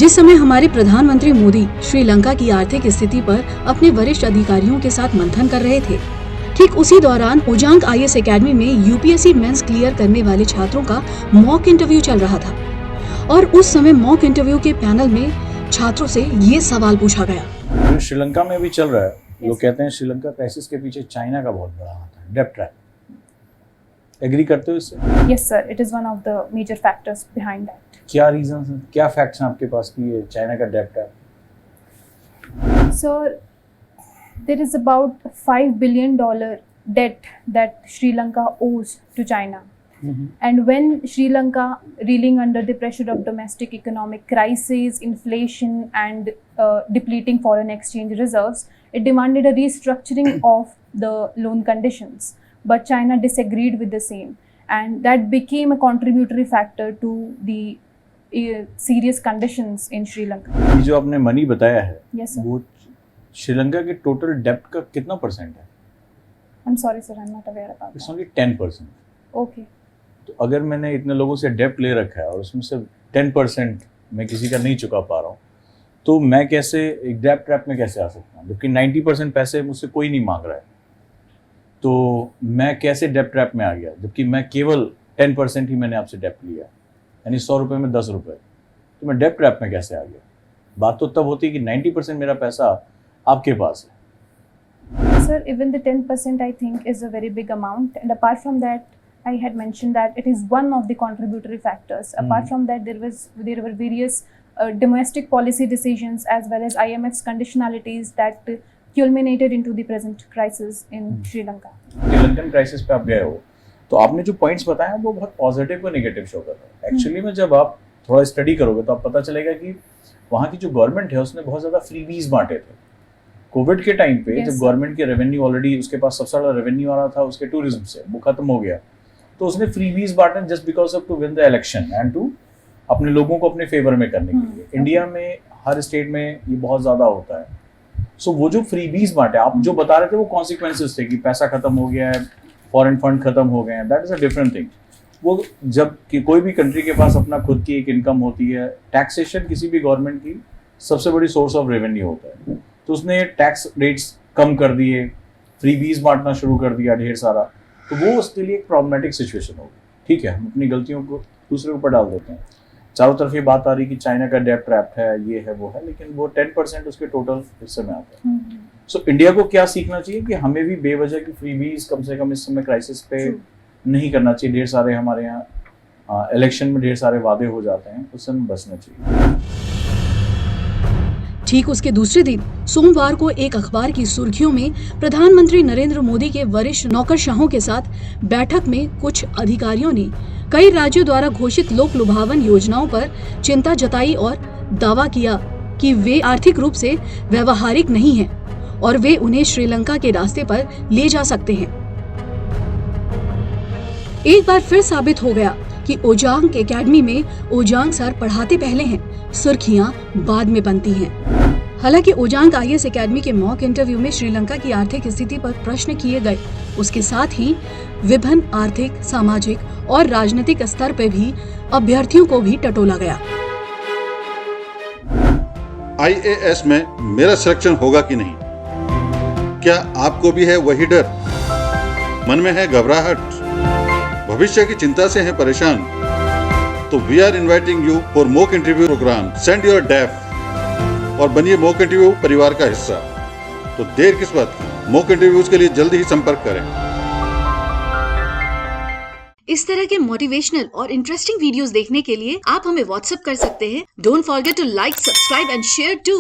जिस समय हमारे प्रधानमंत्री मोदी श्रीलंका की आर्थिक स्थिति पर अपने वरिष्ठ अधिकारियों के साथ मंथन कर रहे थे, ठीक उसी दौरान ओजांग IAS एकेडमी में यूपीएससी मेंस क्लियर करने वाले छात्रों का मॉक इंटरव्यू चल रहा था और उस समय मॉक इंटरव्यू के पैनल में छात्रों से ये सवाल पूछा गया। श्रीलंका में भी चल रहा है, लोग कहते हैं श्रीलंका क्राइसिस के पीछे चाइना का बहुत बड़ा हाथ है, डेब्ट ट्रैप। एग्री करते हो इससे? Yes, sir. It is one of the major factors behind that. क्या रीजंस हैं, क्या फैक्ट्स हैं आपके पास कि ये चाइना का डेब्ट है? So, there is about $5 billion debt that Sri Lanka owes to China. And when Sri Lanka, reeling under the pressure of domestic economic crisis, inflation, and depleting foreign exchange reserves, it demanded a restructuring of the loan conditions. But China disagreed with the same, and that became a contributory factor to the serious conditions in Sri Lanka. ये जो आपने money बताया है, Yes, sir. वो श्रीलंका के total डेब्ट का कितना परसेंट है? I'm sorry, sir. I'm not aware about it's that. Only 10%। Okay. तो अगर मैंने इतने लोगों से डेब्ट ले रखा है और उसमें से 10% मैं किसी का नहीं चुका पा रहा हूँ, तो मैं कैसे एक डेब्ट ट्रैप में कैसे आ सकता हूँ? जबकि 90% पैसे मुझसे कोई नहीं मांग रहा है, तो मैं कैसे डेब्ट ट्रैप में आ गया? जबकि मैं केवल 10% ही मैंने आपसे डेब्ट लिया, यानी 100 रुपये में 10 रुपये, तो मैं डेब्ट ट्रैप में कैसे आ गया? बात तो तब होती है कि 90% मेरा पैसा आपके पास है। Sir, even the 10% I think is a very big amount, and apart from that, I had mentioned that it is one of the contributory factors. Apart from that, there were various domestic policy decisions as well as IMF's conditionalities that culminated into the present crisis in Sri Lanka. Sri Lankan crisis पे आप गए हो, तो आपने जो points बताए वो बहुत पॉजिटिव और नेगेटिव शो कर रहे हैं। एक्चुअली में जब आप थोड़ा स्टडी करोगे तो आप पता चलेगा कि वहाँ की जो गवर्नमेंट है उसने बहुत ज़्यादा फ्रीबीज बांटे थे कोविड के टाइम पे। जब गवर्नमेंट के रेवेन्यू ऑलरेडी, उसके पास सबसे बड़ा रेवेन्यू आ रहा था उसके टूरिज्म से, वो खत्म हो गया, तो उसने फ्रीबीज बांटे just because of to win the election and to अपने लोगों को अपने फेवर में करने के लिए। इंडिया में हर स्टेट में ये बहुत ज़्यादा होता है। सो वो जो फ्रीबीज बांटे, आप जो बता रहे थे वो कॉन्सिक्वेंसेस थे कि पैसा खत्म हो गया है, फॉरेन फंड खत्म हो गए हैं, that is a different thing. वो जब कि कोई भी कंट्री के पास अपना खुद की एक इनकम होती है, टैक्सेशन किसी भी गवर्नमेंट की सबसे बड़ी सोर्स ऑफ रेवेन्यू होता है, तो उसने टैक्स रेट्स कम कर दिए, फ्रीबीज बांटना शुरू कर दिया ढेर सारा, तो वो उसके लिए एक प्रॉब्लमेटिक सिचुएशन होगी। ठीक है, हम अपनी गलतियों को दूसरे ऊपर डाल देते हैं। चारों तरफ ये बात आ रही कि चाइना का डेब्ट ट्रैप है, ये है, वो है, लेकिन वो 10% उसके टोटल हिस्से में आता है। सो इंडिया को क्या सीखना चाहिए कि हमें भी बेवजह की फ्रीबीज कम से कम इस समय क्राइसिस पे नहीं करना चाहिए। ढेर सारे हमारे यहाँ इलेक्शन में ढेर सारे वादे हो जाते हैं, उससे हमें बचना चाहिए। ठीक उसके दूसरे दिन सोमवार को एक अखबार की सुर्खियों में प्रधानमंत्री नरेंद्र मोदी के वरिष्ठ नौकरशाहों के साथ बैठक में कुछ अधिकारियों ने कई राज्यों द्वारा घोषित लोक लुभावन योजनाओं पर चिंता जताई और दावा किया कि वे आर्थिक रूप से व्यवहारिक नहीं हैं और वे उन्हें श्रीलंका के रास्ते पर ले जा सकते हैं। एक बार फिर साबित हो गया कि ओजांग एकेडमी में ओजांग सर पढ़ाते पहले हैं, सुर्खियां बाद में बनती हैं। हालांकि ओजांग IAS एकेडमी के मॉक इंटरव्यू में श्रीलंका की आर्थिक स्थिति पर प्रश्न किए गए, उसके साथ ही विभिन्न आर्थिक, सामाजिक और राजनीतिक स्तर पर भी अभ्यर्थियों को भी टटोला गया। IAS में मेरा सिलेक्शन होगा कि नहीं? क्या आपको भी है वही डर? मन में है घबराहट? भविष्य की चिंता से हैं परेशान? तो we are inviting you for mock interview program. Send your DAF और बनिए मॉक इंटरव्यू परिवार का हिस्सा। तो देर किस बात की? मॉक इंटरव्यूज के लिए जल्दी ही संपर्क करें। इस तरह के मोटिवेशनल और इंटरेस्टिंग वीडियोस देखने के लिए आप हमें व्हाट्सएप कर सकते हैं। Don't forget to like, subscribe and share to.